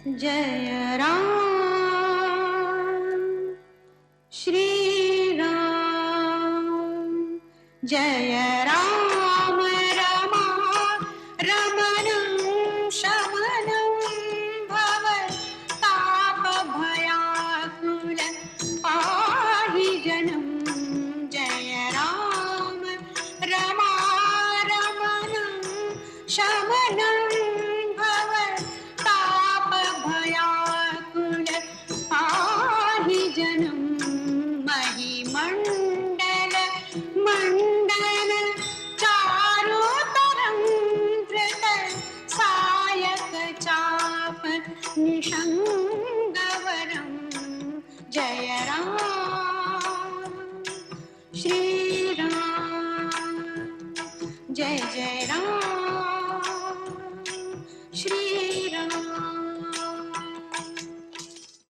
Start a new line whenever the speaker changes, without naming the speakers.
जय राम श्री राम जय राम रमा रमणं शमनं भव तापभयाकुल पाहि जनं जय राम रमा रमणं शमनं भव तापभयाकुल पाहि जनं महिमण्डल मण्डन चारुतरं धृत सायक चाप निषङ्गवरं जय राम श्री राम जय जय राम